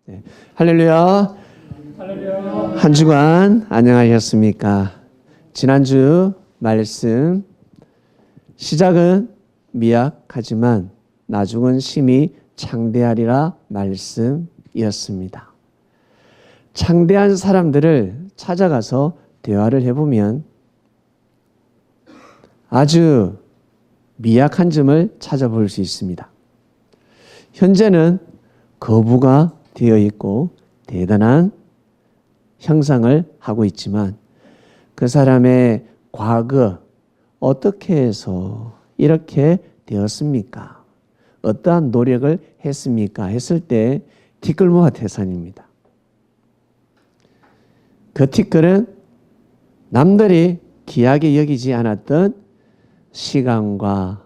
네. 할렐루야. 할렐루야. 한 주간 안녕하셨습니까? 지난주 말씀 시작은 미약하지만 나중은 심히 창대하리라 말씀이었습니다. 창대한 사람들을 찾아가서 대화를 해보면 아주 미약한 점을 찾아볼 수 있습니다. 현재는 거부가 되어 있고 대단한 형상을 하고 있지만 그 사람의 과거 어떻게 해서 이렇게 되었습니까? 어떠한 노력을 했습니까? 했을 때 티끌모아 태산입니다. 그 티끌은 남들이 귀하게 여기지 않았던 시간과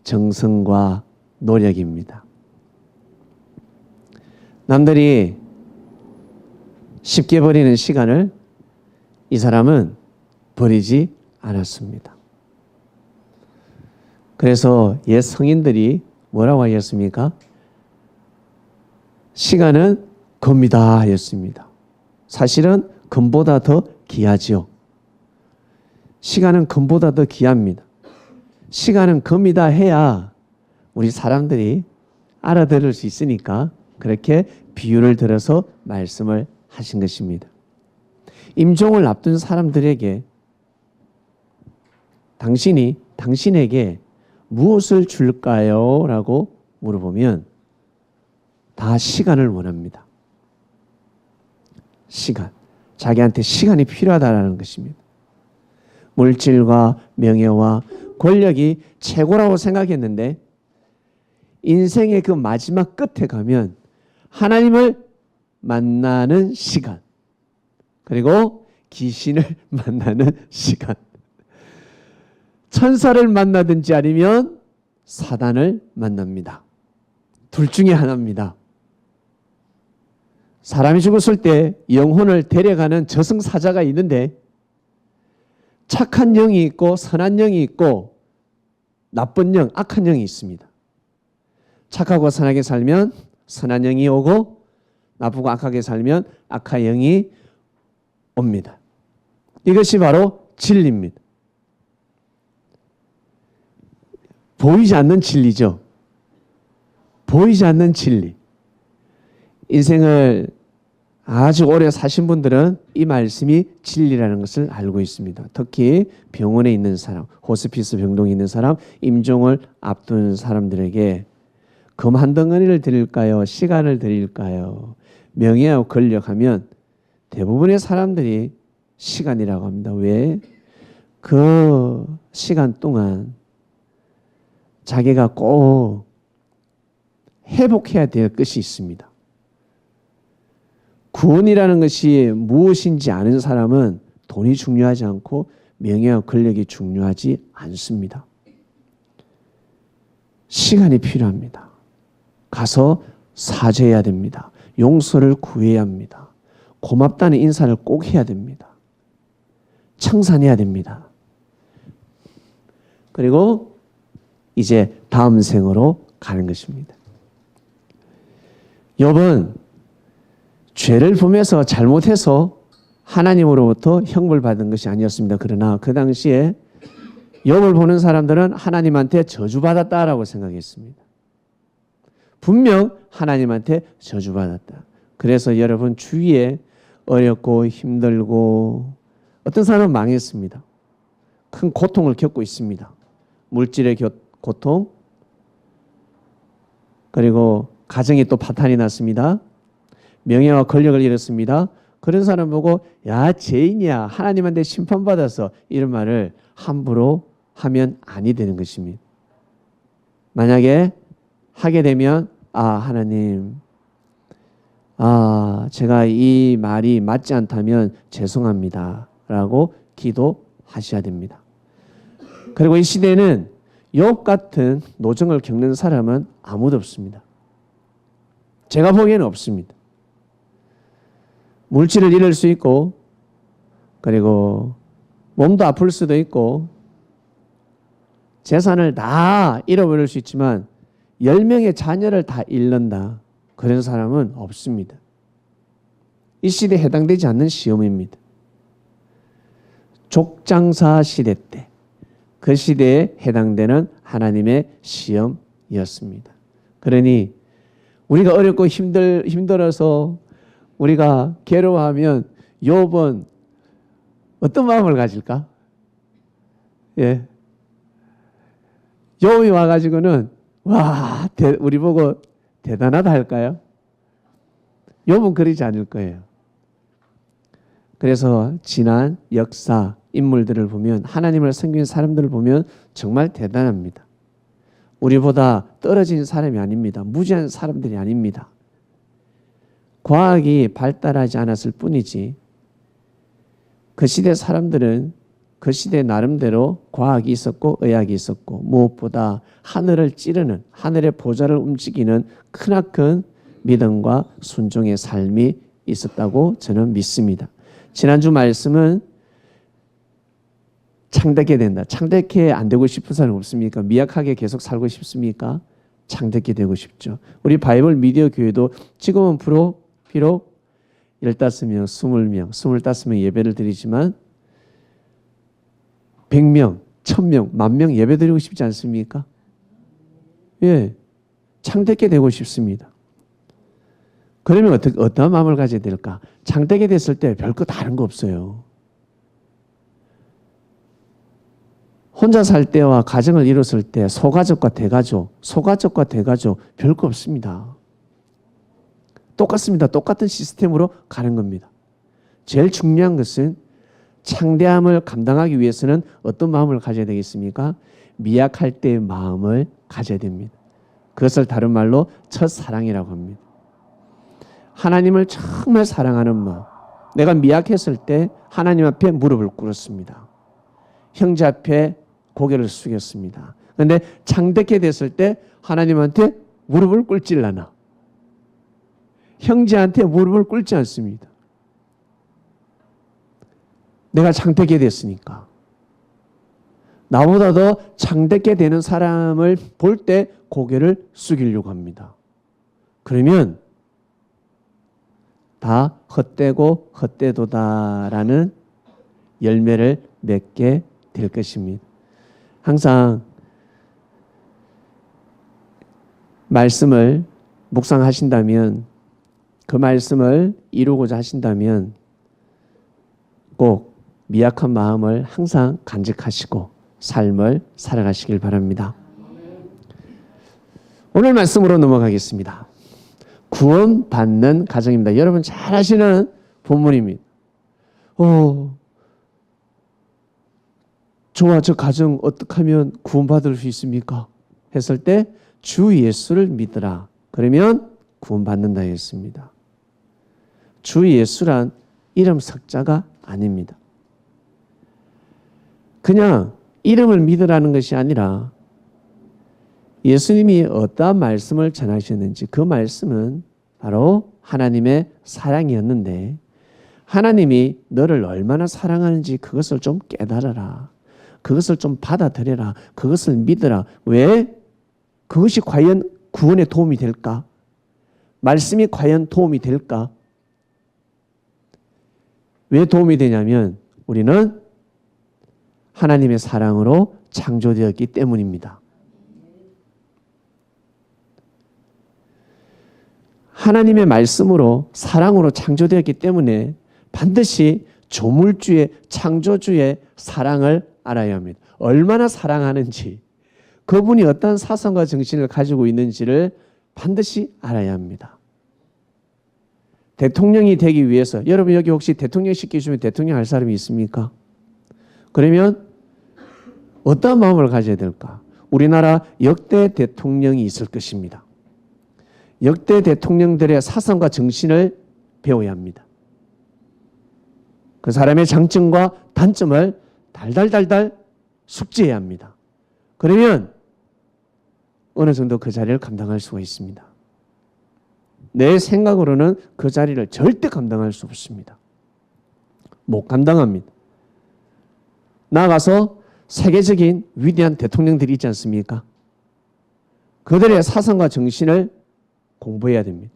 정성과 노력입니다. 남들이 쉽게 버리는 시간을 이 사람은 버리지 않았습니다. 그래서 옛 성인들이 뭐라고 하셨습니까? 시간은 금이다 하였습니다. 사실은 금보다 더 귀하지요. 시간은 금보다 더 귀합니다. 시간은 금이다 해야 우리 사람들이 알아들을 수 있으니까 그렇게 비유를 들어서 말씀을 하신 것입니다. 임종을 앞둔 사람들에게 당신에게 무엇을 줄까요? 라고 물어보면 다 시간을 원합니다. 시간. 자기한테 시간이 필요하다는 것입니다. 물질과 명예와 권력이 최고라고 생각했는데 인생의 그 마지막 끝에 가면 하나님을 만나는 시간, 그리고 귀신을 만나는 시간, 천사를 만나든지 아니면 사단을 만납니다. 둘 중에 하나입니다. 사람이 죽었을 때 영혼을 데려가는 저승사자가 있는데 착한 영이 있고 선한 영이 있고 나쁜 영, 악한 영이 있습니다. 착하고 선하게 살면 선한 영이 오고 나쁘고 악하게 살면 악한 영이 옵니다. 이것이 바로 진리입니다. 보이지 않는 진리죠. 보이지 않는 진리. 인생을 아주 오래 사신 분들은 이 말씀이 진리라는 것을 알고 있습니다. 특히 병원에 있는 사람, 호스피스 병동에 있는 사람, 임종을 앞둔 사람들에게 금 한 덩어리를 드릴까요? 시간을 드릴까요? 명예하고 권력하면 대부분의 사람들이 시간이라고 합니다. 왜? 그 시간 동안 자기가 꼭 회복해야 될 것이 있습니다. 구원이라는 것이 무엇인지 아는 사람은 돈이 중요하지 않고 명예와 권력이 중요하지 않습니다. 시간이 필요합니다. 가서 사죄해야 됩니다. 용서를 구해야 합니다. 고맙다는 인사를 꼭 해야 됩니다. 청산해야 됩니다. 그리고 이제 다음 생으로 가는 것입니다. 욥은 죄를 범해서 잘못해서 하나님으로부터 형벌 받은 것이 아니었습니다. 그러나 그 당시에 욥을 보는 사람들은 하나님한테 저주받았다라고 생각했습니다. 분명 하나님한테 저주받았다. 그래서 여러분 주위에 어렵고 힘들고 어떤 사람은 망했습니다. 큰 고통을 겪고 있습니다. 물질의 고통, 그리고 가정이 또 파탄이 났습니다. 명예와 권력을 잃었습니다. 그런 사람 보고 야 죄인이야 하나님한테 심판받아서 이런 말을 함부로 하면 아니 되는 것입니다. 만약에 하게 되면 하나님 제가 이 말이 맞지 않다면 죄송합니다 라고 기도하셔야 됩니다. 그리고 이 시대에는 욥 같은 노정을 겪는 사람은 아무도 없습니다. 제가 보기에는 없습니다. 물질을 잃을 수 있고 그리고 몸도 아플 수도 있고 재산을 다 잃어버릴 수 있지만 10명의 자녀를 다 잃는다. 그런 사람은 없습니다. 이 시대에 해당되지 않는 시험입니다. 족장사 시대 때 그 시대에 해당되는 하나님의 시험이었습니다. 그러니 우리가 어렵고 힘들어서 우리가 괴로워하면 욥은 어떤 마음을 가질까? 예. 욥이 와가지고는 와, 우리 보고 대단하다 할까요? 욥은 그러지 않을 거예요. 그래서 지난 역사 인물들을 보면, 하나님을 섬기는 사람들을 보면 정말 대단합니다. 우리보다 떨어진 사람이 아닙니다. 무지한 사람들이 아닙니다. 과학이 발달하지 않았을 뿐이지 그 시대 사람들은 그 시대 나름대로 과학이 있었고 의학이 있었고 무엇보다 하늘을 찌르는, 하늘의 보좌를 움직이는 크나큰 믿음과 순종의 삶이 있었다고 저는 믿습니다. 지난주 말씀은 창대케 된다. 창대케 안 되고 싶은 사람 없습니까? 미약하게 계속 살고 싶습니까? 창대케 되고 싶죠. 우리 바이블 미디어 교회도 지금은 비록 15명, 20명, 25명 예배를 드리지만 100명, 1000명, 10,000명 예배 드리고 싶지 않습니까? 예, 창대케 되고 싶습니다. 그러면 어떤 마음을 가져야 될까? 창대케 됐을 때 별거 다른 거 없어요. 혼자 살 때와 가정을 이뤘을 때 소가족과 대가족 별거 없습니다. 똑같습니다. 똑같은 시스템으로 가는 겁니다. 제일 중요한 것은 창대함을 감당하기 위해서는 어떤 마음을 가져야 되겠습니까? 미약할 때의 마음을 가져야 됩니다. 그것을 다른 말로 첫사랑이라고 합니다. 하나님을 정말 사랑하는 마음. 내가 미약했을 때 하나님 앞에 무릎을 꿇었습니다. 형제 앞에 고개를 숙였습니다. 그런데 창대케 됐을 때 하나님한테 무릎을 꿇질 않아. 형제한테 무릎을 꿇지 않습니다. 내가 창대케 됐으니까. 나보다 더 창대케 되는 사람을 볼 때 고개를 숙이려고 합니다. 그러면 다 헛되고 헛되도다라는 열매를 맺게 될 것입니다. 항상 말씀을 묵상하신다면, 그 말씀을 이루고자 하신다면 꼭 미약한 마음을 항상 간직하시고 삶을 살아가시길 바랍니다. 오늘 말씀으로 넘어가겠습니다. 구원받는 가정입니다. 여러분 잘 아시는 본문입니다. 좋아, 저 가정 어떻게 하면 구원받을 수 있습니까? 했을 때 주 예수를 믿으라. 그러면 구원받는다 했습니다. 주 예수란 이름 석자가 아닙니다. 그냥 이름을 믿으라는 것이 아니라 예수님이 어떠한 말씀을 전하셨는지, 그 말씀은 바로 하나님의 사랑이었는데 하나님이 너를 얼마나 사랑하는지 그것을 좀 깨달아라. 그것을 좀 받아들여라. 그것을 믿으라. 왜? 그것이 과연 구원에 도움이 될까? 말씀이 과연 도움이 될까? 왜 도움이 되냐면 우리는 하나님의 사랑으로 창조되었기 때문입니다. 하나님의 말씀으로 사랑으로 창조되었기 때문에 반드시 조물주의, 창조주의 사랑을 알아야 합니다. 얼마나 사랑하는지, 그분이 어떤 사상과 정신을 가지고 있는지를 반드시 알아야 합니다. 대통령이 되기 위해서, 여러분 여기 혹시 대통령 시키시면 대통령 할 사람이 있습니까? 그러면 어떤 마음을 가져야 될까? 우리나라 역대 대통령이 있을 것입니다. 역대 대통령들의 사상과 정신을 배워야 합니다. 그 사람의 장점과 단점을 달달달달 숙지해야 합니다. 그러면 어느 정도 그 자리를 감당할 수가 있습니다. 내 생각으로는 그 자리를 절대 감당할 수 없습니다. 못 감당합니다. 나아가서 세계적인 위대한 대통령들이 있지 않습니까? 그들의 사상과 정신을 공부해야 됩니다.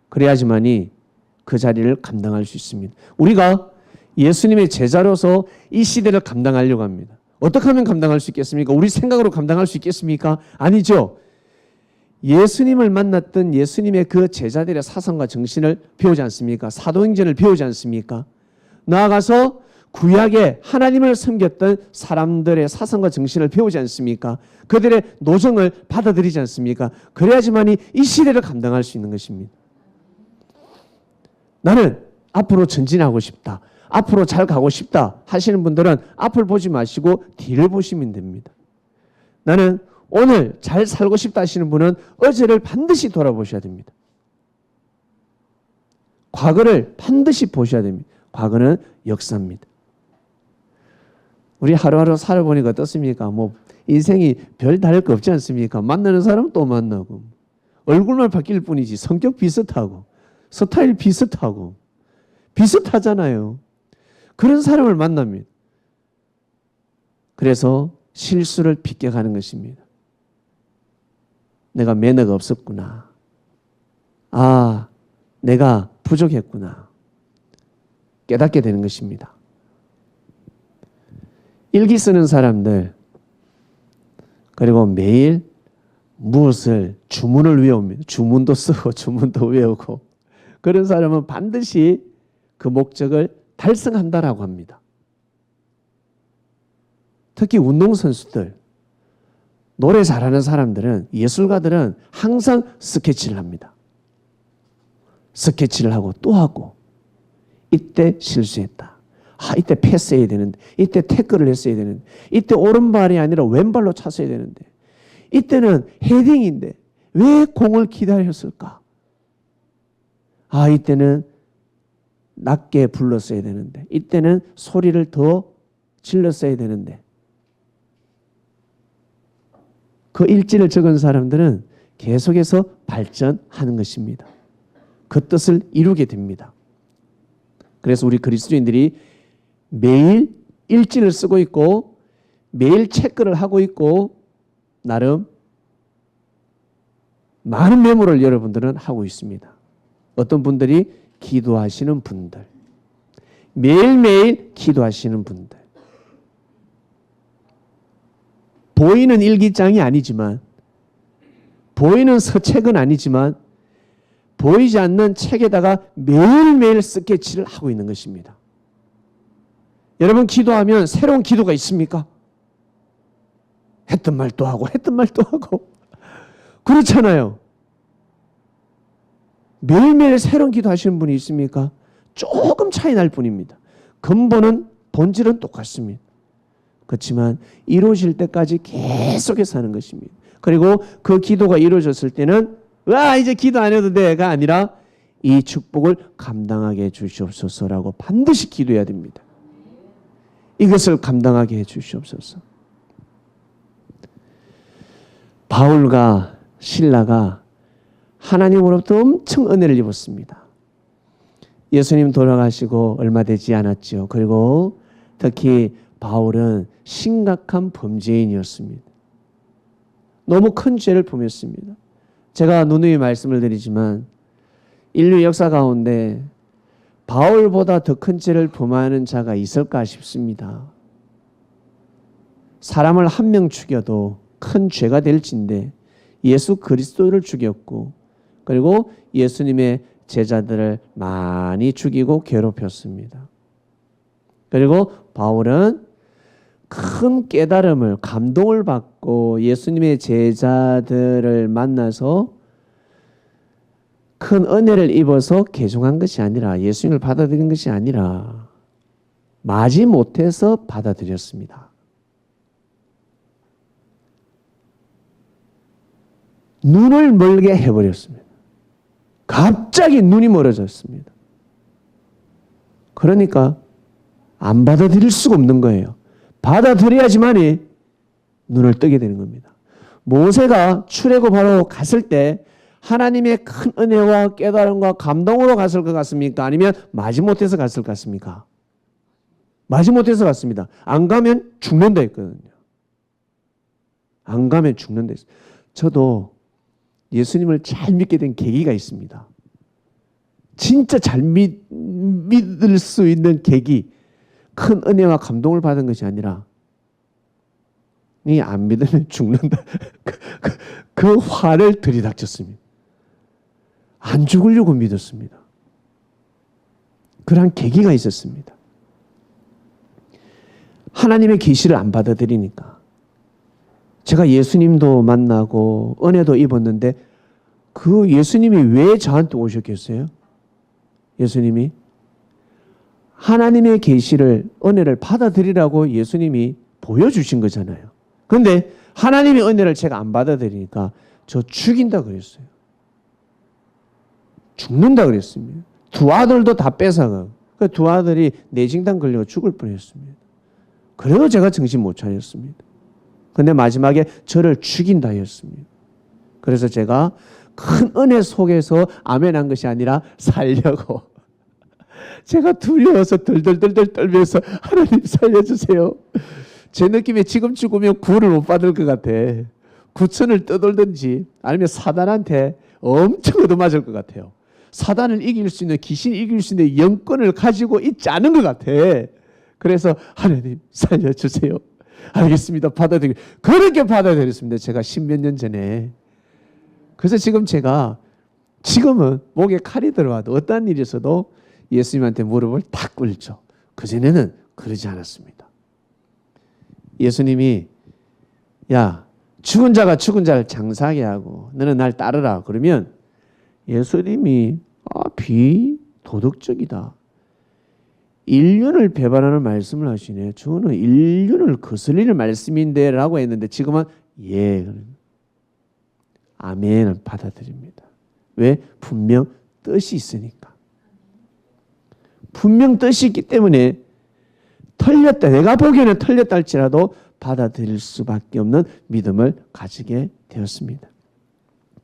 그래야지만이 그 자리를 감당할 수 있습니다. 우리가 예수님의 제자로서 이 시대를 감당하려고 합니다. 어떻게 하면 감당할 수 있겠습니까? 우리 생각으로 감당할 수 있겠습니까? 아니죠. 예수님을 만났던 예수님의 그 제자들의 사상과 정신을 배우지 않습니까? 사도행전을 배우지 않습니까? 나아가서 구약에 하나님을 섬겼던 사람들의 사상과 정신을 배우지 않습니까? 그들의 노정을 받아들이지 않습니까? 그래야지만이 이 시대를 감당할 수 있는 것입니다. 나는 앞으로 전진하고 싶다, 앞으로 잘 가고 싶다 하시는 분들은 앞을 보지 마시고 뒤를 보시면 됩니다. 나는 오늘 잘 살고 싶다 하시는 분은 어제를 반드시 돌아보셔야 됩니다. 과거를 반드시 보셔야 됩니다. 과거는 역사입니다. 우리 하루하루 살아보니까 어떻습니까? 뭐 인생이 별 다를 거 없지 않습니까? 만나는 사람 또 만나고, 얼굴만 바뀔 뿐이지 성격 비슷하고 스타일 비슷하고 비슷하잖아요. 그런 사람을 만납니다. 그래서 실수를 비껴가는 것입니다. 내가 매너가 없었구나. 아, 내가 부족했구나. 깨닫게 되는 것입니다. 일기 쓰는 사람들, 그리고 매일 무엇을 주문을 외웁니다. 주문도 쓰고 주문도 외우고, 그런 사람은 반드시 그 목적을 달성한다라고 합니다. 특히 운동선수들, 노래 잘하는 사람들은, 예술가들은 항상 스케치를 합니다. 스케치를 하고 또 하고, 이때 실수했다. 이때 패스해야 되는데, 이때 태클을 했어야 되는데, 이때 오른발이 아니라 왼발로 찼어야 되는데, 이때는 헤딩인데 왜 공을 기다렸을까? 이때는 낮게 불렀어야 되는데, 이때는 소리를 더 질렀어야 되는데. 그 일지를 적은 사람들은 계속해서 발전하는 것입니다. 그 뜻을 이루게 됩니다. 그래서 우리 그리스도인들이 매일 일지를 쓰고 있고 매일 체크를 하고 있고 나름 많은 메모를 여러분들은 하고 있습니다. 어떤 분들이 기도하시는 분들, 매일매일 기도하시는 분들, 보이는 일기장이 아니지만, 보이는 서책은 아니지만 보이지 않는 책에다가 매일매일 스케치를 하고 있는 것입니다. 여러분, 기도하면 새로운 기도가 있습니까? 했던 말 또 하고 했던 말 또 하고 그렇잖아요. 매일매일 새로운 기도하시는 분이 있습니까? 조금 차이 날 뿐입니다. 근본은, 본질은 똑같습니다. 그렇지만 이루어질 때까지 계속해서 하는 것입니다. 그리고 그 기도가 이루어졌을 때는 이제 기도 안 해도 돼가 아니라 이 축복을 감당하게 해 주시옵소서라고 반드시 기도해야 됩니다. 이것을 감당하게 해 주시옵소서. 바울과 실라가 하나님으로부터 엄청 은혜를 입었습니다. 예수님 돌아가시고 얼마 되지 않았죠. 그리고 특히 바울은 심각한 범죄인이었습니다. 너무 큰 죄를 범했습니다. 제가 누누이 말씀을 드리지만 인류 역사 가운데 바울보다 더 큰 죄를 범하는 자가 있을까 싶습니다. 사람을 한 명 죽여도 큰 죄가 될진데 예수 그리스도를 죽였고, 그리고 예수님의 제자들을 많이 죽이고 괴롭혔습니다. 그리고 바울은 큰 깨달음을, 감동을 받고 예수님의 제자들을 만나서 큰 은혜를 입어서 개종한 것이 아니라, 예수님을 받아들인 것이 아니라 마지 못해서 받아들였습니다. 눈을 멀게 해버렸습니다. 갑자기 눈이 멀어졌습니다. 그러니까 안 받아들일 수가 없는 거예요. 받아들여야지만이 눈을 뜨게 되는 겁니다. 모세가 출애굽하러 갔을 때 하나님의 큰 은혜와 깨달음과 감동으로 갔을 것 같습니까? 아니면 마지못해서 갔을 것 같습니까? 마지못해서 갔습니다. 안 가면 죽는다 했거든요. 안 가면 죽는다 했어요. 저도 예수님을 잘 믿게 된 계기가 있습니다. 진짜 잘 믿을 수 있는 계기, 큰 은혜와 감동을 받은 것이 아니라 니 안 믿으면 죽는다. 그 화를 들이닥쳤습니다. 안 죽으려고 믿었습니다. 그러한 계기가 있었습니다. 하나님의 계시를 안 받아들이니까. 제가 예수님도 만나고 은혜도 입었는데 그 예수님이 왜 저한테 오셨겠어요? 예수님이 하나님의 계시를, 은혜를 받아들이라고 예수님이 보여주신 거잖아요. 그런데 하나님의 은혜를 제가 안 받아들이니까 저 죽인다 그랬어요. 죽는다 그랬습니다. 두 아들도 다 뺏어가고 그 두 아들이 뇌진단 걸려 죽을 뻔했습니다. 그래도 제가 정신 못 차렸습니다. 근데 마지막에 저를 죽인다 했습니다. 그래서 제가 큰 은혜 속에서 아멘한 것이 아니라 살려고 제가 두려워서 덜덜덜덜 떨면서 하나님 살려주세요. 제 느낌에 지금 죽으면 구원을 못 받을 것 같아. 구천을 떠돌든지 아니면 사단한테 엄청 얻어맞을 것 같아요. 사단을 이길 수 있는, 귀신을 이길 수 있는 영권을 가지고 있지 않은 것 같아. 그래서 하나님 살려주세요. 알겠습니다. 받아들이고 그렇게 받아들였습니다. 제가 10몇 년 전에. 그래서 지금은 목에 칼이 들어와도 어떠한 일이 있어도 예수님한테 무릎을 탁 꿇죠. 그전에는 그러지 않았습니다. 예수님이 야, 죽은 자가 죽은 자를 장사하게 하고 너는 날 따르라 그러면 예수님이 비도덕적이다. 인륜을 배반하는 말씀을 하시네. 저는 인륜을 거슬리는 말씀인데 라고 했는데 지금은 아멘을 받아들입니다. 왜? 분명 뜻이 있으니까. 분명 뜻이 있기 때문에 틀렸다. 내가 보기에는 틀렸다 할지라도 받아들일 수밖에 없는 믿음을 가지게 되었습니다.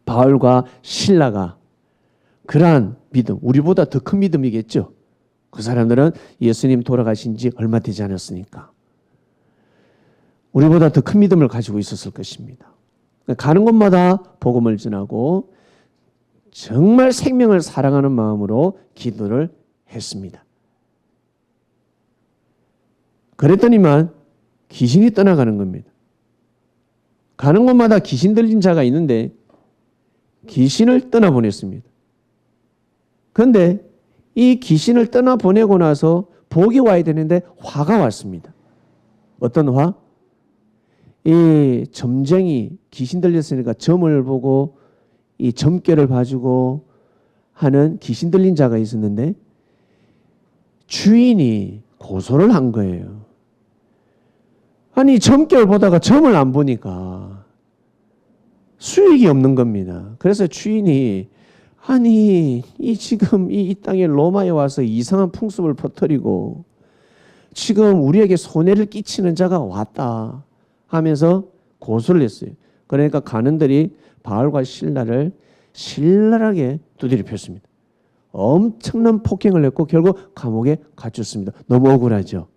바울과 실라가 그러한 믿음, 우리보다 더 큰 믿음이겠죠. 그 사람들은 예수님 돌아가신 지 얼마 되지 않았으니까 우리보다 더 큰 믿음을 가지고 있었을 것입니다. 가는 곳마다 복음을 전하고 정말 생명을 사랑하는 마음으로 기도를 했습니다. 그랬더니만 귀신이 떠나가는 겁니다. 가는 곳마다 귀신 들린 자가 있는데 귀신을 떠나보냈습니다. 그런데 이 귀신을 떠나보내고 나서 복이 와야 되는데 화가 왔습니다. 어떤 화? 이 점쟁이, 귀신 들렸으니까 점을 보고 이 점괘를 봐주고 하는 귀신 들린 자가 있었는데 주인이 고소를 한 거예요. 아니 점괘를 보다가 점을 안 보니까 수익이 없는 겁니다. 그래서 주인이 아니 지금 이 땅에 로마에 와서 이상한 풍습을 퍼뜨리고 지금 우리에게 손해를 끼치는 자가 왔다 하면서 고소를 했어요. 그러니까 간원들이 바울과 실라를 신랄하게 두드려 폈습니다. 엄청난 폭행을 했고 결국 감옥에 갇혔습니다. 너무 억울하죠.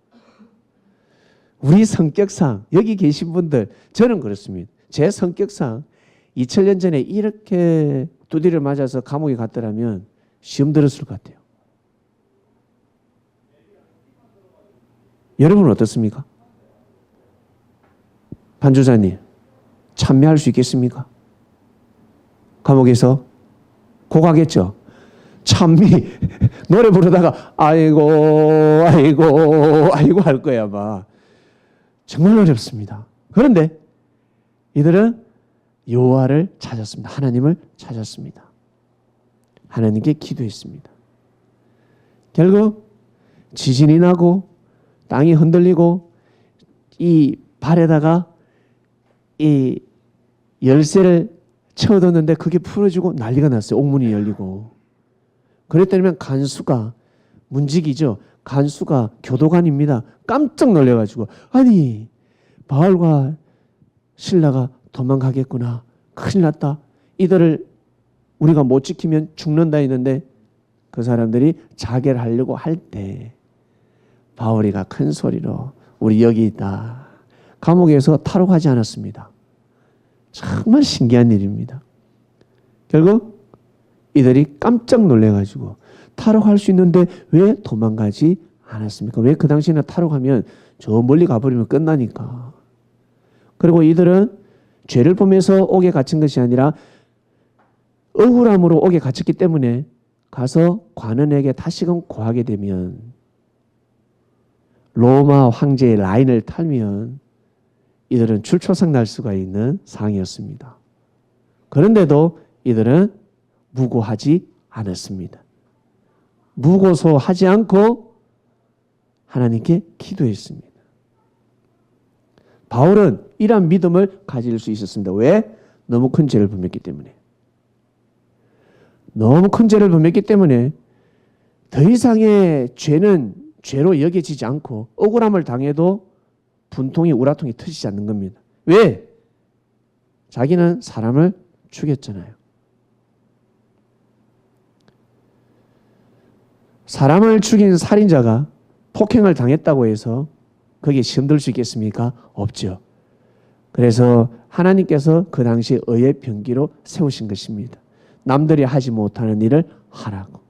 우리 성격상 여기 계신 분들 저는 그렇습니다. 제 성격상 2000년 전에 이렇게 두드려 맞아서 감옥에 갔더라면 시험 들었을 것 같아요. 여러분은 어떻습니까? 반주자님 참여할 수 있겠습니까? 감옥에서 고가겠죠. 찬미 노래 부르다가 아이고 할 거야 아마. 정말 어렵습니다. 그런데 이들은 여호와를 찾았습니다. 하나님을 찾았습니다. 하나님께 기도했습니다. 결국 지진이 나고 땅이 흔들리고 이 발에다가 이 열쇠를 채워뒀는데 그게 풀어지고 난리가 났어요. 옥문이 열리고. 그랬더니 간수가 문지기죠. 간수가 교도관입니다. 깜짝 놀래가지고 아니 바울과 실라가 도망가겠구나. 큰일 났다. 이들을 우리가 못 지키면 죽는다 했는데 그 사람들이 자결 하려고 할 때 바울이가 큰 소리로 우리 여기 있다. 감옥에서 탈옥하지 않았습니다. 정말 신기한 일입니다. 결국 이들이 깜짝 놀래가지고 탈옥할 수 있는데 왜 도망가지 않았습니까? 왜 그 당시에는 탈옥하면 저 멀리 가버리면 끝나니까. 그리고 이들은 죄를 보면서 옥에 갇힌 것이 아니라 억울함으로 옥에 갇혔기 때문에 가서 관원에게 다시금 고하게 되면 로마 황제의 라인을 타면 이들은 출초상 날 수가 있는 상황이었습니다. 그런데도 이들은 무고하지 않았습니다. 무고소하지 않고 하나님께 기도했습니다. 바울은 이러한 믿음을 가질 수 있었습니다. 왜? 너무 큰 죄를 범했기 때문에. 너무 큰 죄를 범했기 때문에 더 이상의 죄는 죄로 여겨지지 않고 억울함을 당해도 분통이 우라통이 터지지 않는 겁니다. 왜? 자기는 사람을 죽였잖아요. 사람을 죽인 살인자가 폭행을 당했다고 해서 거기에 시험들 수 있겠습니까? 없죠. 그래서 하나님께서 그 당시 의의 병기로 세우신 것입니다. 남들이 하지 못하는 일을 하라고.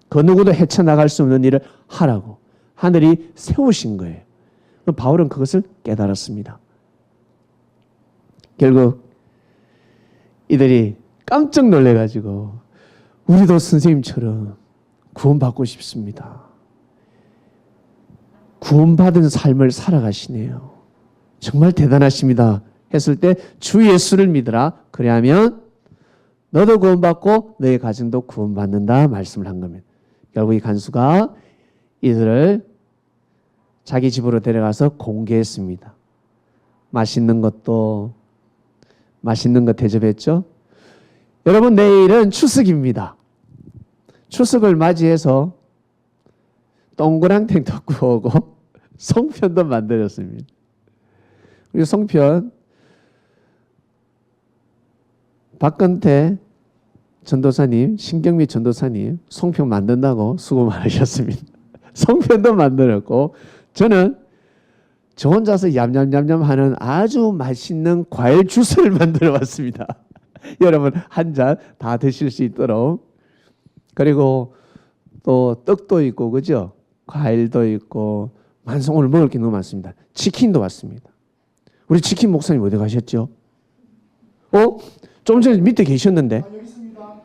그 누구도 헤쳐나갈 수 없는 일을 하라고 하늘이 세우신 거예요. 바울은 그것을 깨달았습니다. 결국 이들이 깜짝 놀래가지고 우리도 선생님처럼 구원받고 싶습니다. 구원받은 삶을 살아가시네요. 정말 대단하십니다. 했을 때 주 예수를 믿으라. 그래야면 너도 구원받고 너의 가정도 구원받는다 말씀을 한 겁니다. 결국 이 간수가 이들을 자기 집으로 데려가서 공개했습니다. 맛있는 거 대접했죠. 여러분, 내일은 추석입니다. 추석을 맞이해서 동그랑땡도 구우고 송편도 만들었습니다. 그리고 송편 박건태 전도사님, 신경미 전도사님 송편 만든다고 수고 많으셨습니다. 송편도 만들었고 저는 저 혼자서 얌얌얌얌 하는 아주 맛있는 과일 주스를 만들어 왔습니다. 여러분 한 잔 다 드실 수 있도록. 그리고 또 떡도 있고 그죠? 과일도 있고 오늘 먹을 게 너무 많습니다. 치킨도 왔습니다. 우리 치킨 목사님 어디 가셨죠? 좀 전에 밑에 계셨는데. 여기 있습니다.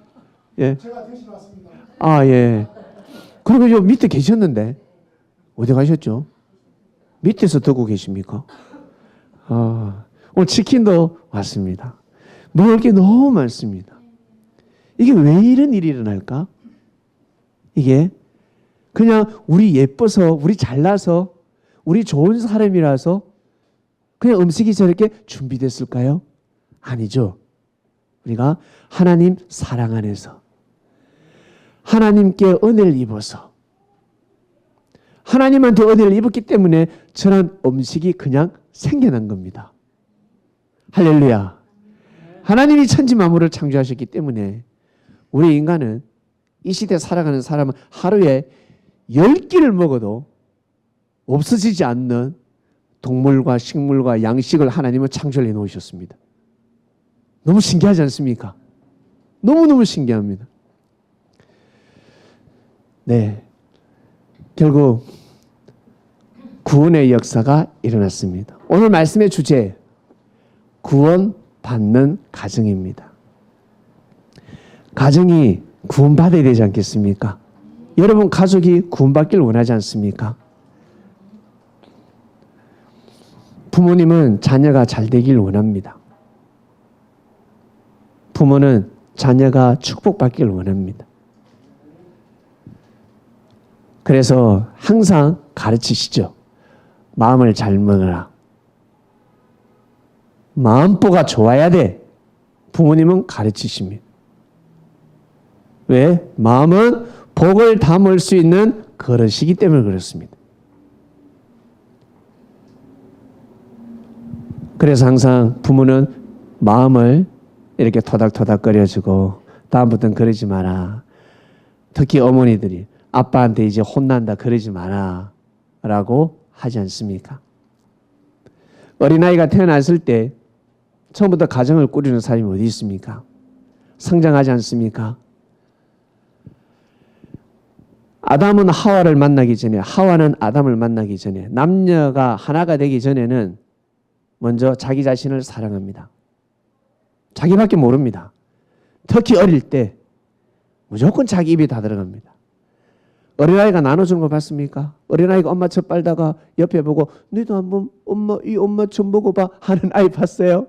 예. 제가 대신 왔습니다. 아, 예. 그리고 요 밑에 계셨는데 어디 가셨죠? 밑에서 듣고 계십니까? 오늘 치킨도 왔습니다. 먹을 게 너무 많습니다. 이게 왜 이런 일이 일어날까? 이게 그냥 우리 예뻐서, 우리 잘나서, 우리 좋은 사람이라서 그냥 음식이 저렇게 준비됐을까요? 아니죠. 우리가 하나님 사랑 안에서 하나님께 은혜를 입어서 하나님한테 은혜를 입었기 때문에 저런 음식이 그냥 생겨난 겁니다. 할렐루야. 하나님이 천지 만물을 창조하셨기 때문에 우리 인간은 이 시대에 살아가는 사람은 하루에 10끼를 먹어도 없어지지 않는 동물과 식물과 양식을 하나님은 창조해 놓으셨습니다. 너무 신기하지 않습니까? 너무너무 신기합니다. 네. 결국 구원의 역사가 일어났습니다. 오늘 말씀의 주제, 구원받는 가정입니다. 가정이 구원받아야 되지 않겠습니까? 여러분 가족이 구원받기를 원하지 않습니까? 부모님은 자녀가 잘 되길 원합니다. 부모는 자녀가 축복받기를 원합니다. 그래서 항상 가르치시죠. 마음을 잘 먹어라. 마음보가 좋아야 돼. 부모님은 가르치십니다. 왜? 마음은 복을 담을 수 있는 그릇이기 때문에 그렇습니다. 그래서 항상 부모는 마음을 이렇게 토닥토닥 거려주고 다음부터는 그러지 마라. 특히 어머니들이 아빠한테 이제 혼난다 그러지 마라 라고 하지 않습니까? 어린아이가 태어났을 때 처음부터 가정을 꾸리는 사람이 어디 있습니까? 성장하지 않습니까? 아담은 하와를 만나기 전에, 하와는 아담을 만나기 전에, 남녀가 하나가 되기 전에는 먼저 자기 자신을 사랑합니다. 자기밖에 모릅니다. 특히 어릴 때 무조건 자기 입에 다 들어갑니다. 어린아이가 나눠주는 거 봤습니까? 어린아이가 엄마 젖 빨다가 옆에 보고 너도 한번 이 엄마 젖 먹어봐 하는 아이 봤어요?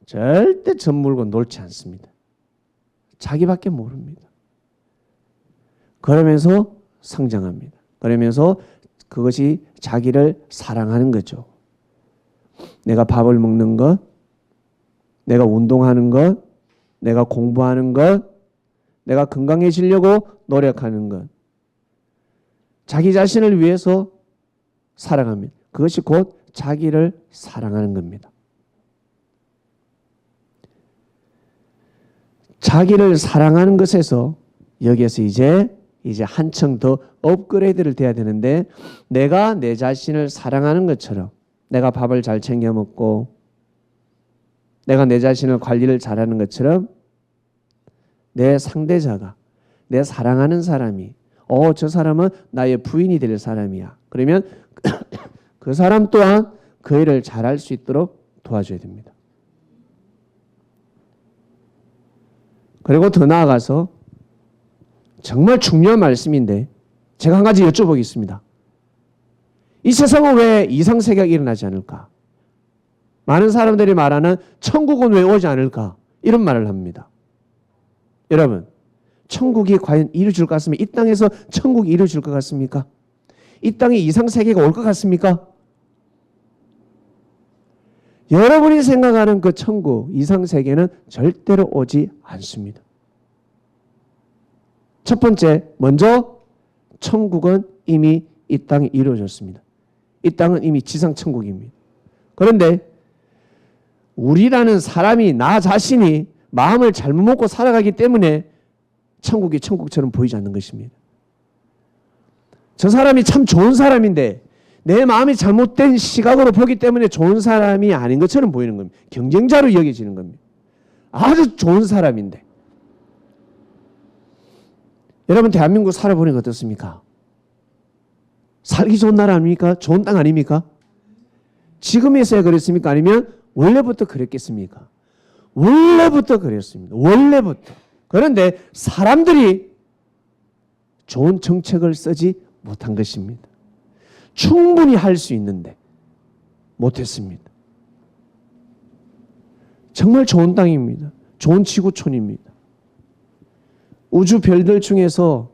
절대 젖 물고 놀지 않습니다. 자기밖에 모릅니다. 그러면서 성장합니다. 그러면서 그것이 자기를 사랑하는 거죠. 내가 밥을 먹는 것, 내가 운동하는 것, 내가 공부하는 것, 내가 건강해지려고 노력하는 것. 자기 자신을 위해서 살아갑니다. 그것이 곧 자기를 사랑하는 겁니다. 자기를 사랑하는 것에서 여기에서 이제 한층 더 업그레이드를 돼야 되는데, 내가 내 자신을 사랑하는 것처럼 내가 밥을 잘 챙겨 먹고 내가 내 자신을 관리를 잘하는 것처럼 내 상대자가, 내 사랑하는 사람이 저 사람은 나의 부인이 될 사람이야. 그러면 그 사람 또한 그 일을 잘할 수 있도록 도와줘야 됩니다. 그리고 더 나아가서 정말 중요한 말씀인데 제가 한 가지 여쭤보겠습니다. 이 세상은 왜 이상세계가 일어나지 않을까? 많은 사람들이 말하는 천국은 왜 오지 않을까? 이런 말을 합니다. 여러분, 천국이 과연 이루어질 것 같습니까? 이 땅에서 천국이 이루어질 것 같습니까? 이 땅에 이상세계가 올 것 같습니까? 여러분이 생각하는 그 천국, 이상세계는 절대로 오지 않습니다. 첫 번째, 먼저 천국은 이미 이 땅에 이루어졌습니다. 이 땅은 이미 지상천국입니다. 그런데 우리라는 사람이, 나 자신이 마음을 잘못 먹고 살아가기 때문에 천국이 천국처럼 보이지 않는 것입니다. 저 사람이 참 좋은 사람인데 내 마음이 잘못된 시각으로 보기 때문에 좋은 사람이 아닌 것처럼 보이는 겁니다. 경쟁자로 여겨지는 겁니다. 아주 좋은 사람인데. 여러분, 대한민국 살아보니까 어떻습니까? 살기 좋은 나라 아닙니까? 좋은 땅 아닙니까? 지금에서야 그랬습니까? 아니면 원래부터 그랬겠습니까? 원래부터 그랬습니다. 원래부터. 그런데 사람들이 좋은 정책을 쓰지 못한 것입니다. 충분히 할 수 있는데 못했습니다. 정말 좋은 땅입니다. 좋은 지구촌입니다. 우주 별들 중에서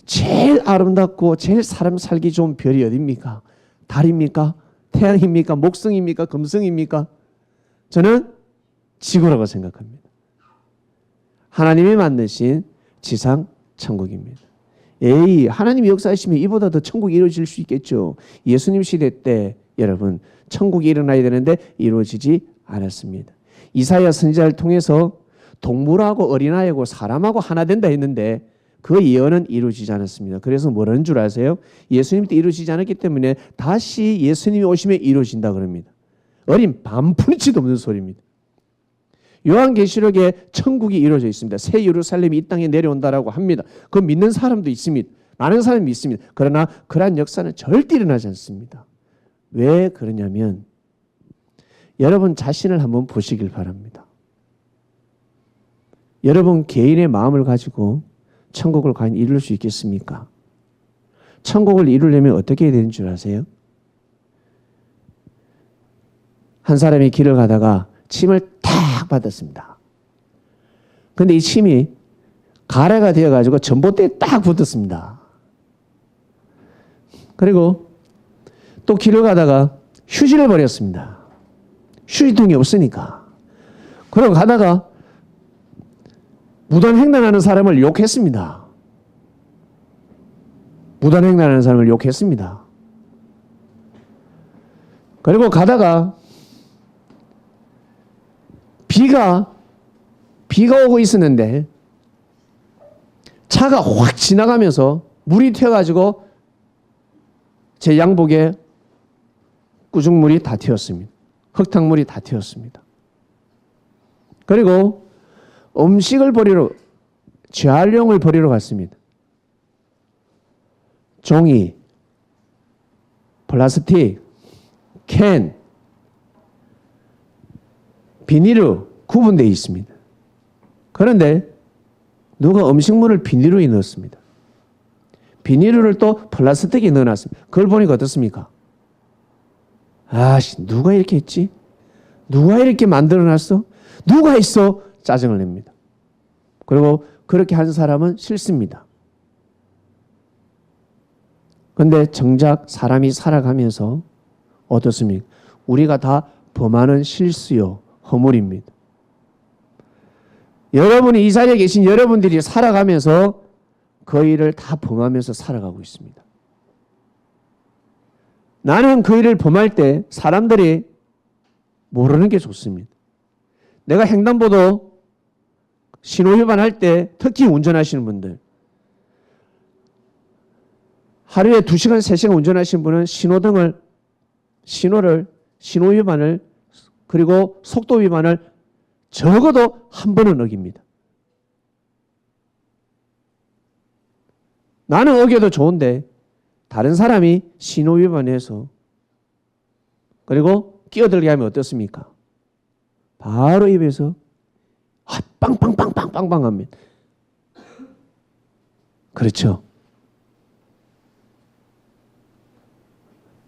제일 아름답고 제일 사람 살기 좋은 별이 어디입니까? 달입니까? 태양입니까? 목성입니까? 금성입니까? 저는 지구라고 생각합니다. 하나님이 만드신 지상 천국입니다. 하나님이 역사하시면 이보다 더 천국이 이루어질 수 있겠죠. 예수님 시대 때 여러분 천국이 일어나야 되는데 이루어지지 않았습니다. 이사야 선지자를 통해서 동물하고 어린아이하고 사람하고 하나 된다 했는데 그 예언은 이루어지지 않았습니다. 그래서 뭐라는 줄 아세요? 예수님 때 이루어지지 않았기 때문에 다시 예수님이 오시면 이루어진다 그럽니다. 어린 반푼치도 없는 소리입니다. 요한계시록에 천국이 이루어져 있습니다. 새 예루살렘이 이 땅에 내려온다라고 합니다. 그거 믿는 사람도 있습니다. 많은 사람이 믿습니다. 그러나 그러한 역사는 절대 일어나지 않습니다. 왜 그러냐면 여러분 자신을 한번 보시길 바랍니다. 여러분 개인의 마음을 가지고 천국을 과연 이룰 수 있겠습니까? 천국을 이루려면 어떻게 해야 되는 줄 아세요? 한 사람이 길을 가다가 침을 탁 받았습니다. 그런데 이 침이 가래가 되어가지고 전봇대에 딱 붙었습니다. 그리고 또 길을 가다가 휴지를 버렸습니다. 휴지통이 없으니까. 그러고 가다가 무단횡단하는 사람을 욕했습니다. 무단횡단하는 사람을 욕했습니다. 그리고 가다가 비가 오고 있었는데 차가 확 지나가면서 물이 튀어가지고 제 양복에 꾸중물이 다 튀었습니다. 흙탕물이 다 튀었습니다. 그리고 음식을 버리러, 재활용을 버리러 갔습니다. 종이, 플라스틱, 캔, 비닐로 구분되어 있습니다. 그런데 누가 음식물을 비닐로에 넣었습니다. 비닐을 또 플라스틱에 넣어놨습니다. 그걸 보니까 어떻습니까? 아씨, 누가 이렇게 했지? 누가 이렇게 만들어놨어? 누가 했어? 짜증을 냅니다. 그리고 그렇게 한 사람은 싫습니다. 그런데 정작 사람이 살아가면서 어떻습니까? 우리가 다 범하는 실수요, 허물입니다. 여러분이 이 자리에 계신 여러분들이 살아가면서 그 일을 다 범하면서 살아가고 있습니다. 나는 그 일을 범할 때 사람들이 모르는 게 좋습니다. 내가 횡단보도 신호위반할 때 특히 운전하시는 분들, 하루에 2시간, 3시간 운전하시는 분은 신호위반을 그리고 속도 위반을 적어도 한 번은 어깁니다. 나는 어겨도 좋은데 다른 사람이 신호위반해서 그리고 끼어들게 하면 어떻습니까? 바로 입에서 빵빵빵빵빵빵 합니다. 그렇죠.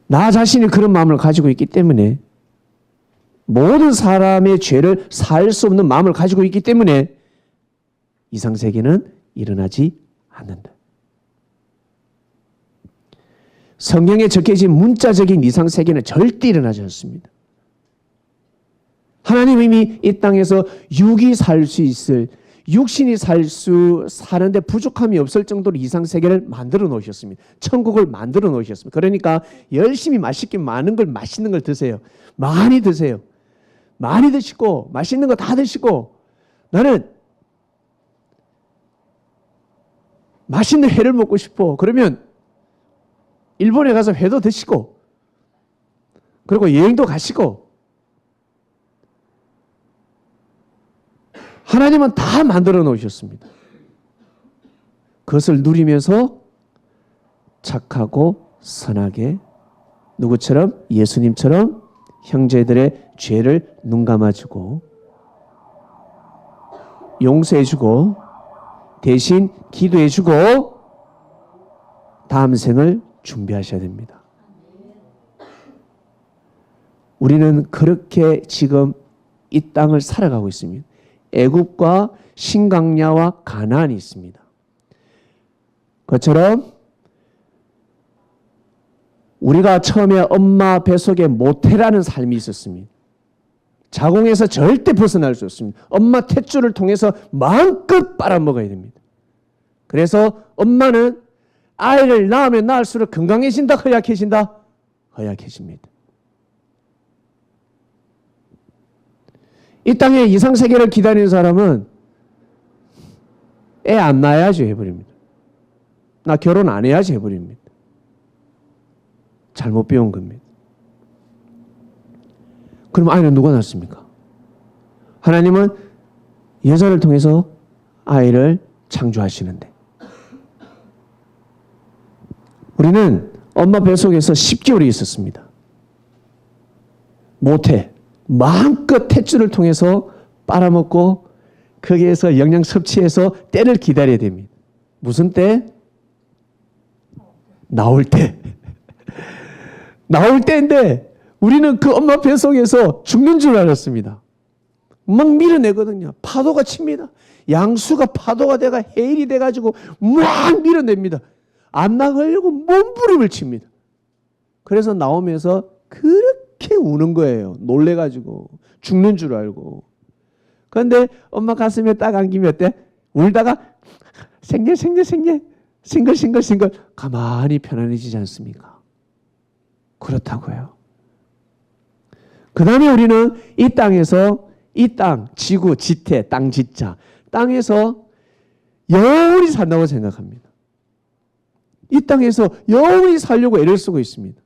나 자신이 그런 마음을 가지고 있기 때문에 모든 사람의 죄를 살 수 없는 마음을 가지고 있기 때문에 이상세계는 일어나지 않는다. 성경에 적혀진 문자적인 이상세계는 절대 일어나지 않습니다. 하나님 이미 이 땅에서 육이 살 수 있을, 육신이 사는데 부족함이 없을 정도로 이상세계를 만들어 놓으셨습니다. 천국을 만들어 놓으셨습니다. 그러니까 열심히 맛있게 많은 걸, 맛있는 걸 드세요. 많이 드세요. 많이 드시고 맛있는 거 다 드시고, 나는 맛있는 회를 먹고 싶어. 그러면 일본에 가서 회도 드시고 그리고 여행도 가시고, 하나님은 다 만들어 놓으셨습니다. 그것을 누리면서 착하고 선하게, 누구처럼? 예수님처럼 형제들의 죄를 눈감아주고 용서해주고 대신 기도해주고 다음 생을 준비하셔야 됩니다. 우리는 그렇게 지금 이 땅을 살아가고 있습니다. 애굽과 신강야와 가나안이 있습니다. 그처럼 우리가 처음에 엄마 뱃속에 모태라는 삶이 있었습니다. 자궁에서 절대 벗어날 수 없습니다. 엄마 탯줄을 통해서 마음껏 빨아먹어야 됩니다. 그래서 엄마는 아이를 낳으면 낳을수록 건강해진다, 허약해진다? 허약해집니다. 이 땅에 이상세계를 기다리는 사람은 애 안 낳아야지 해버립니다. 나 결혼 안 해야지 해버립니다. 잘못 배운 겁니다. 그럼 아이는 누가 낳습니까? 하나님은 여자를 통해서 아이를 창조하시는데, 우리는 엄마 뱃속에서 10개월이 있었습니다. 모태, 마음껏 탯줄을 통해서 빨아먹고 거기에서 영양 섭취해서 때를 기다려야 됩니다. 무슨 때? 나올 때. 나올 때인데 우리는 그 엄마 뱃속에서 죽는 줄 알았습니다. 막 밀어내거든요. 파도가 칩니다. 양수가 파도가 돼가 해일이 돼가지고 막 밀어냅니다. 안 나가려고 몸부림을 칩니다. 그래서 나오면서 그렇게 우는 거예요. 놀래가지고 죽는 줄 알고. 그런데 엄마 가슴에 딱 안기면 어때? 울다가 생겨 싱글싱글 가만히 편안해지지 않습니까? 그렇다고요. 그 다음에 우리는 이 땅에서, 이 땅, 지구, 지태, 땅 지자, 땅에서 영원히 산다고 생각합니다. 이 땅에서 영원히 살려고 애를 쓰고 있습니다.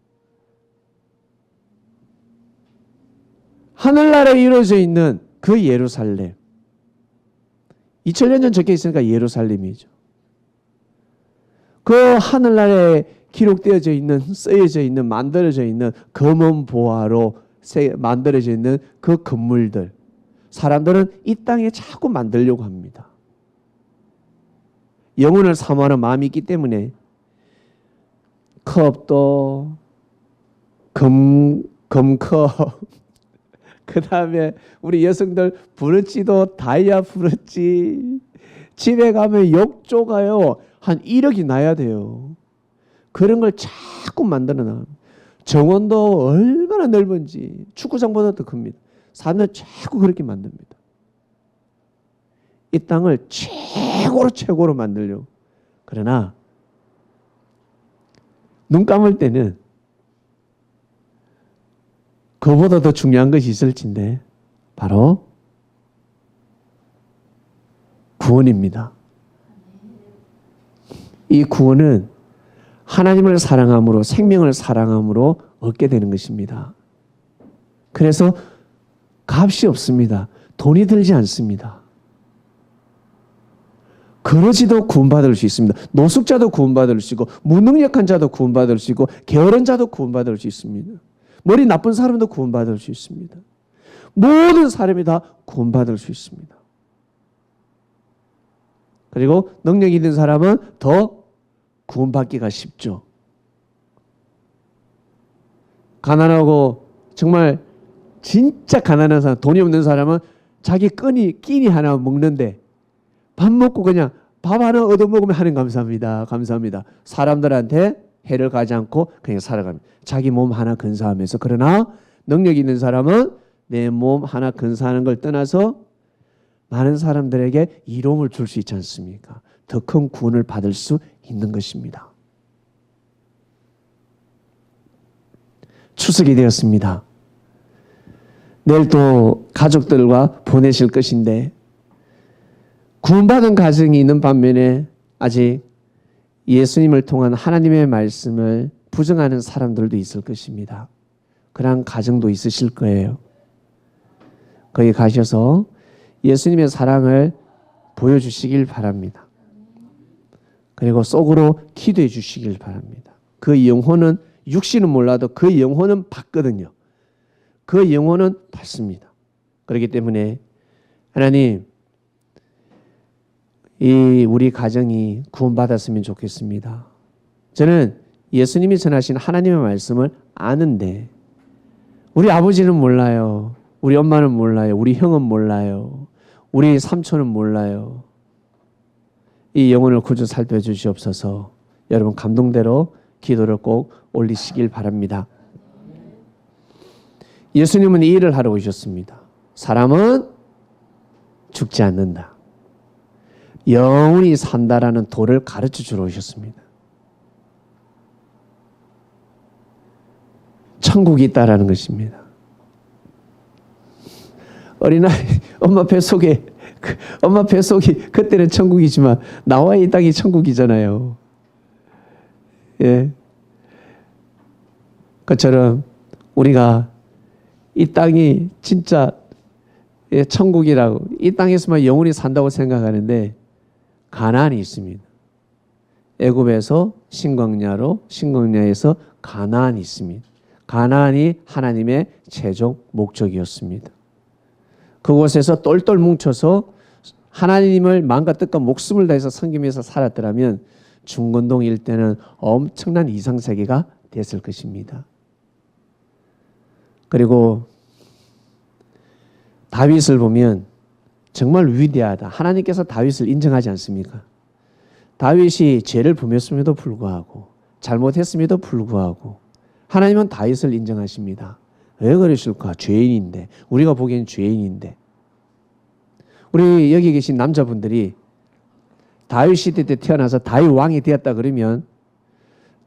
하늘나라에 이루어져 있는 그 예루살렘, 2000년 전 적혀 있으니까 예루살렘이죠. 그 하늘나라에 기록되어져 있는, 쓰여져 있는, 만들어져 있는 검은 보화로 만들어져 있는 그 건물들, 사람들은 이 땅에 자꾸 만들려고 합니다. 영혼을 사모하는 마음이 있기 때문에 컵도 금컵, 그 다음에 우리 여성들 브로치도 다이아 브로치, 집에 가면 욕조가요 한 1억이 나야 돼요. 그런 걸 자꾸 만들어놔. 정원도 얼마나 넓은지 축구장보다 더 큽니다. 사람들 자꾸 그렇게 만듭니다. 이 땅을 최고로 만들려고. 그러나 눈 감을 때는 그보다 더 중요한 것이 있을진데 바로 구원입니다. 이 구원은 하나님을 사랑함으로, 생명을 사랑함으로 얻게 되는 것입니다. 그래서 값이 없습니다. 돈이 들지 않습니다. 거러지도 구원받을 수 있습니다. 노숙자도 구원받을 수 있고, 무능력한 자도 구원받을 수 있고, 게으른 자도 구원받을 수 있습니다. 머리 나쁜 사람도 구원받을 수 있습니다. 모든 사람이 다 구원받을 수 있습니다. 그리고 능력이 있는 사람은 더 구원받기가 쉽죠. 가난하고 정말 진짜 가난한 사람, 돈이 없는 사람은 자기 끼니 하나 먹는데 밥 먹고 그냥 밥 하나 얻어먹으면 하나님 감사합니다. 감사합니다. 사람들한테 해를 가지 않고 그냥 살아갑니다. 자기 몸 하나 근사하면서. 그러나 능력이 있는 사람은 내 몸 하나 근사하는 걸 떠나서 많은 사람들에게 이로움을 줄 수 있지 않습니까? 더 큰 구원을 받을 수 있는 것입니다. 추석이 되었습니다. 내일 또 가족들과 보내실 것인데 구원받은 가정이 있는 반면에 아직 예수님을 통한 하나님의 말씀을 부정하는 사람들도 있을 것입니다. 그런 가정도 있으실 거예요. 거기 가셔서 예수님의 사랑을 보여주시길 바랍니다. 그리고 속으로 기도해 주시길 바랍니다. 그 영혼은, 육신은 몰라도 그 영혼은 받거든요. 그 영혼은 받습니다. 그렇기 때문에 하나님, 이 우리 가정이 구원받았으면 좋겠습니다. 저는 예수님이 전하신 하나님의 말씀을 아는데 우리 아버지는 몰라요. 우리 엄마는 몰라요. 우리 형은 몰라요. 우리 삼촌은 몰라요. 이 영혼을 구주 살펴주시옵소서. 여러분 감동대로 기도를 꼭 올리시길 바랍니다. 예수님은 이 일을 하러 오셨습니다. 사람은 죽지 않는다. 영원히 산다라는 도를 가르쳐 주러 오셨습니다. 천국이 있다라는 것입니다. 어린아이 엄마 뱃속이 그때는 천국이지만 나와의 이 땅이 천국이잖아요. 예. 그처럼 우리가 이 땅이 진짜 천국이라고, 이 땅에서만 영원히 산다고 생각하는데 가나안이 있습니다. 애굽에서 신광야로, 신광야에서 가나안이 있습니다. 가나안이 하나님의 최종 목적이었습니다. 그곳에서 똘똘 뭉쳐서 하나님을 마음과 뜻과 목숨을 다해서 섬기면서 살았더라면 중건동 일대는 엄청난 이상세계가 됐을 것입니다. 그리고 다윗을 보면 정말 위대하다. 하나님께서 다윗을 인정하지 않습니까? 다윗이 죄를 범했음에도 불구하고, 잘못했음에도 불구하고 하나님은 다윗을 인정하십니다. 왜 그러실까? 죄인인데, 우리가 보기엔 죄인인데. 우리 여기 계신 남자분들이 다윗 시대 때 태어나서 다윗 왕이 되었다 그러면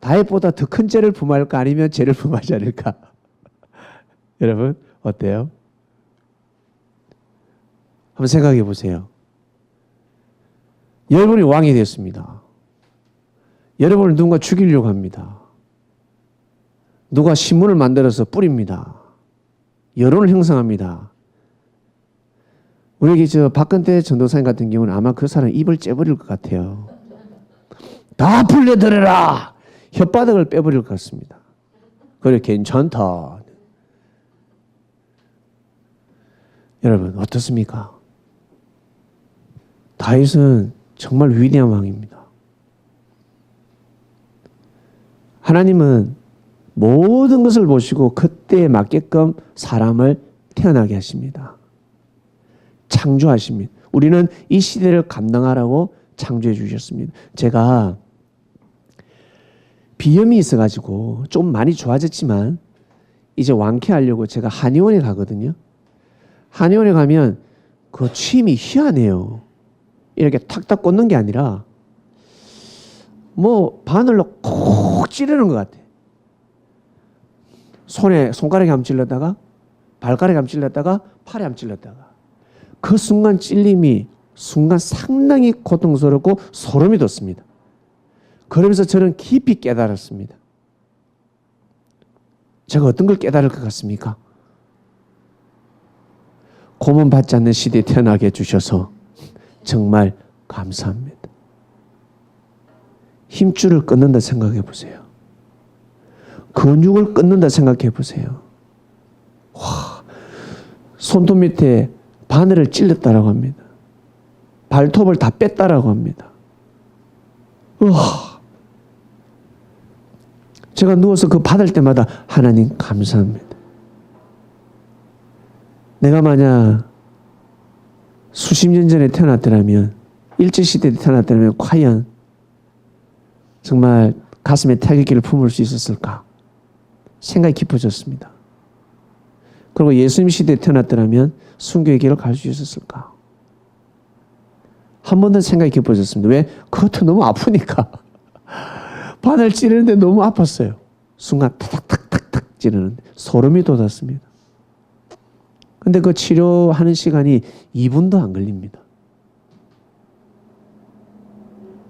다윗보다 더 큰 죄를 범할까, 아니면 죄를 범하지 않을까? 여러분 어때요? 한번 생각해 보세요. 여러분이 왕이 되었습니다. 여러분을 누군가 죽이려고 합니다. 누가 신문을 만들어서 뿌립니다. 여론을 형성합니다. 우리 박근태 전도사님 같은 경우는 아마 그 사람 입을 째버릴 것 같아요. 다 불려들어라. 혓바닥을 빼버릴 것 같습니다. 그래, 괜찮다. 여러분, 어떻습니까? 다윗은 정말 위대한 왕입니다. 하나님은 모든 것을 보시고 그때에 맞게끔 사람을 태어나게 하십니다. 창조하십니다. 우리는 이 시대를 감당하라고 창조해 주셨습니다. 제가 비염이 있어가지고 좀 많이 좋아졌지만 이제 완쾌하려고 제가 한의원에 가거든요. 한의원에 가면 그 침이 희한해요. 이렇게 탁탁 꽂는 게 아니라 뭐 바늘로 콕 찌르는 것 같아. 손가락에 한번 찔렀다가 발가락에 한번 찔렀다가 팔에 한번 찔렀다가 그 순간 찔림이 순간 상당히 고통스럽고 소름이 돋습니다. 그러면서 저는 깊이 깨달았습니다. 제가 어떤 걸 깨달을 것 같습니까? 고문받지 않는 시대에 태어나게 해주셔서 정말 감사합니다. 힘줄을 끊는다 생각해 보세요. 근육을 끊는다 생각해 보세요. 와, 손톱 밑에 바늘을 찔렀다라고 합니다. 발톱을 다 뺐다라고 합니다. 와, 제가 누워서 그 받을 때마다 하나님 감사합니다. 내가 만약 수십 년 전에 태어났더라면, 일제시대에 태어났더라면 과연 정말 가슴에 태극기를 품을 수 있었을까? 생각이 깊어졌습니다. 그리고 예수님 시대에 태어났더라면 순교의 길을 갈 수 있었을까? 한 번 더 생각이 깊어졌습니다. 왜? 그것도 너무 아프니까. 바늘 찌르는데 너무 아팠어요. 순간 탁탁탁탁 찌르는데 소름이 돋았습니다. 근데 그 치료하는 시간이 2분도 안 걸립니다.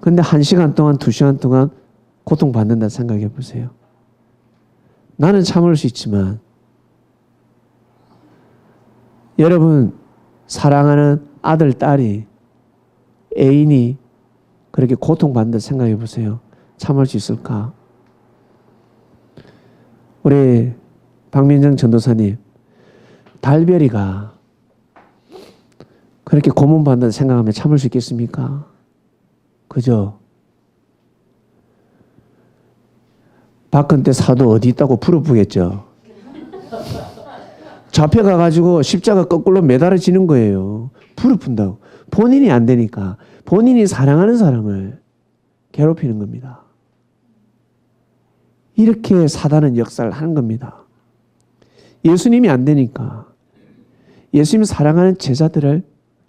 근데 1시간 동안, 2시간 동안 고통받는다 생각해 보세요. 나는 참을 수 있지만 여러분 사랑하는 아들, 딸이, 애인이 그렇게 고통받는다 생각해 보세요. 참을 수 있을까? 우리 박민정 전도사님, 달별이가 그렇게 고문받는다 생각하면 참을 수 있겠습니까? 그죠? 박근태 사도 어디 있다고 부르부겠죠. 잡혀가가지고 십자가 거꾸로 매달아지는 거예요. 부르푼다고. 본인이 안 되니까 본인이 사랑하는 사람을 괴롭히는 겁니다. 이렇게 사단은 역사를 하는 겁니다. 예수님이 안 되니까 예수님 사랑하는 제자들을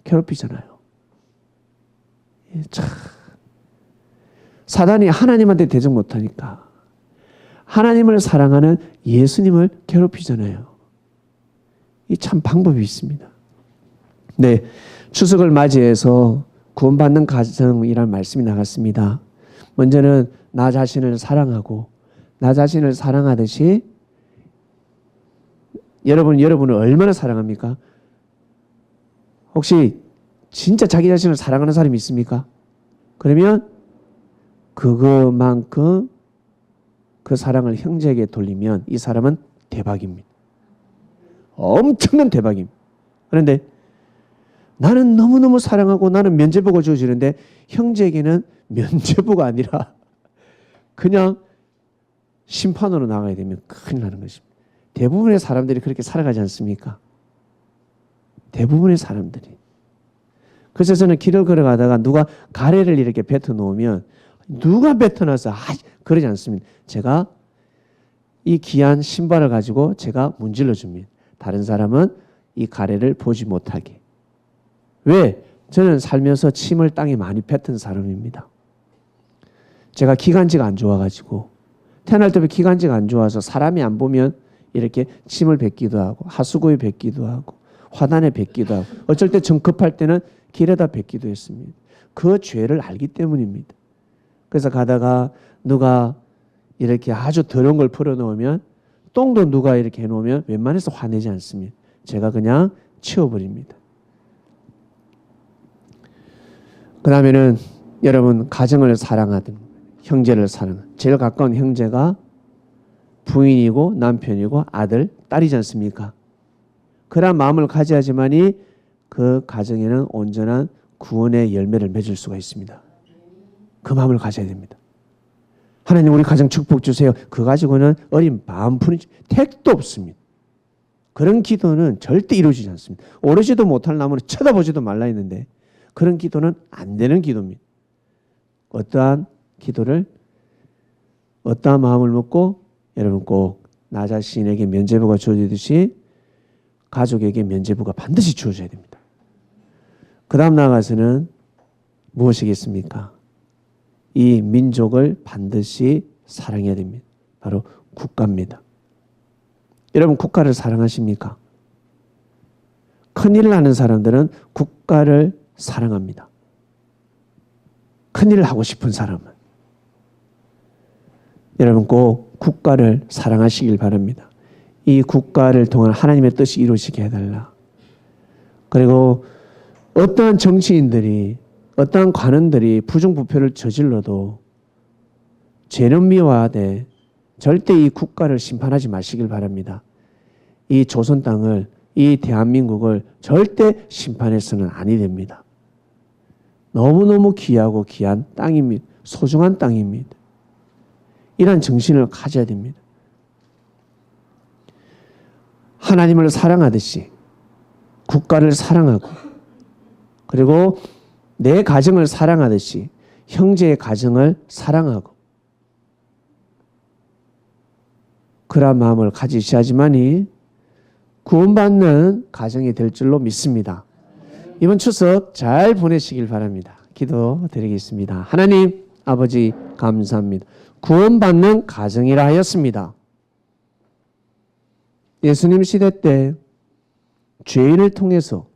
괴롭히잖아요. 참. 사단이 하나님한테 대적 못하니까 하나님을 사랑하는 예수님을 괴롭히잖아요. 이 참 방법이 있습니다. 네, 추석을 맞이해서 구원받는 가정이라는 말씀이 나갔습니다. 먼저는 나 자신을 사랑하고 나 자신을 사랑하듯이 여러분을 얼마나 사랑합니까? 혹시 진짜 자기 자신을 사랑하는 사람이 있습니까? 그러면 그것만큼 그 사랑을 형제에게 돌리면 이 사람은 대박입니다. 엄청난 대박입니다. 그런데 나는 너무너무 사랑하고 나는 면죄부가 주어지는데 형제에게는 면죄부가 아니라 그냥 심판으로 나가야 되면 큰일 나는 것입니다. 대부분의 사람들이 그렇게 살아가지 않습니까? 대부분의 사람들이. 그래서 저는 길을 걸어가다가 누가 가래를 이렇게 뱉어 놓으면 누가 뱉어놔서 그러지 않습니다. 제가 이 귀한 신발을 가지고 제가 문질러 줍니다. 다른 사람은 이 가래를 보지 못하게. 왜? 저는 살면서 침을 땅에 많이 뱉은 사람입니다. 제가 기관지가 안 좋아가지고 태어날 때부터 기관지가 안 좋아서 사람이 안 보면 이렇게 침을 뱉기도 하고 하수구에 뱉기도 하고 화단에 뱉기도 하고 어쩔 때 정 급할 때는 길에다 뱉기도 했습니다. 그 죄를 알기 때문입니다. 그래서 가다가 누가 이렇게 아주 더러운 걸 풀어놓으면 똥도 누가 이렇게 해놓으면 웬만해서 화내지 않습니다. 제가 그냥 치워버립니다. 그 다음에는 여러분 가정을 사랑하든 형제를 사랑. 제일 가까운 형제가 부인이고 남편이고 아들, 딸이지 않습니까? 그런 마음을 가져야지만이 그 가정에는 온전한 구원의 열매를 맺을 수가 있습니다. 그 마음을 가져야 됩니다. 하나님 우리 가정 축복 주세요. 그거 가지고는 어린 마음 푸는 택도 없습니다. 그런 기도는 절대 이루어지지 않습니다. 오르지도 못할 나무는 쳐다보지도 말라 했는데 그런 기도는 안 되는 기도입니다. 어떠한 기도를 어떠한 마음을 먹고 여러분 꼭 나 자신에게 면죄부가 주어지듯이 가족에게 면죄부가 반드시 주어져야 됩니다. 그 다음 나아가서는 무엇이겠습니까? 이 민족을 반드시 사랑해야 됩니다. 바로 국가입니다. 여러분 국가를 사랑하십니까? 큰일을 하는 사람들은 국가를 사랑합니다. 큰일을 하고 싶은 사람은. 여러분 꼭 국가를 사랑하시길 바랍니다. 이 국가를 통한 하나님의 뜻이 이루어지게 해달라. 그리고 어떠한 정치인들이 어떠한 관원들이 부정부패를 저질러도 죄는 미워하되 절대 이 국가를 심판하지 마시길 바랍니다. 이 조선 땅을 이 대한민국을 절대 심판해서는 아니 됩니다. 너무너무 귀하고 귀한 땅입니다. 소중한 땅입니다. 이런 정신을 가져야 됩니다. 하나님을 사랑하듯이 국가를 사랑하고 그리고 내 가정을 사랑하듯이 형제의 가정을 사랑하고 그런 마음을 가지셔야지만이 구원받는 가정이 될 줄로 믿습니다. 이번 추석 잘 보내시길 바랍니다. 기도드리겠습니다. 하나님 아버지 감사합니다. 구원받는 가정이라 하였습니다. 예수님 시대 때 죄인을 통해서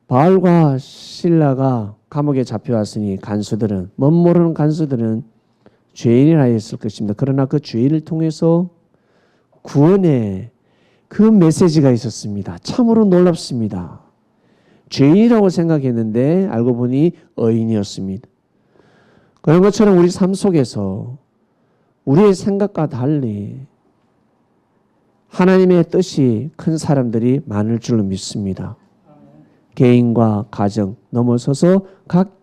바울과 실라가 감옥에 잡혀왔으니 간수들은 멋모르는 간수들은 죄인이라 했을 것입니다. 그러나 그 죄인을 통해서 구원의 그 메시지가 있었습니다. 참으로 놀랍습니다. 죄인이라고 생각했는데 알고 보니 의인이었습니다. 그런 것처럼 우리 삶 속에서 우리의 생각과 달리 하나님의 뜻이 큰 사람들이 많을 줄로 믿습니다. 개인과 가정 넘어서서 각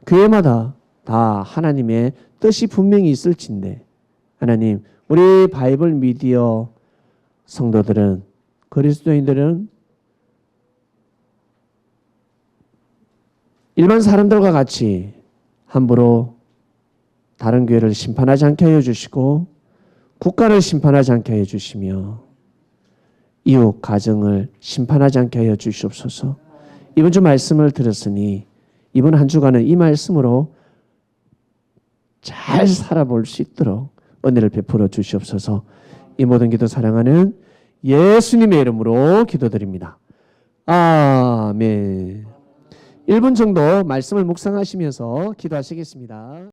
교회마다 다 하나님의 뜻이 분명히 있을진데 하나님 우리 바이블 미디어 성도들은 그리스도인들은 일반 사람들과 같이 함부로 다른 교회를 심판하지 않게 하여 주시고 국가를 심판하지 않게 하여 주시며 이웃 가정을 심판하지 않게 하여 주시옵소서. 이번 주 말씀을 들었으니 이번 한 주간은 이 말씀으로 잘 살아볼 수 있도록 은혜를 베풀어 주시옵소서. 이 모든 기도 사랑하는 예수님의 이름으로 기도드립니다. 아멘. 1분 정도 말씀을 묵상하시면서 기도하시겠습니다.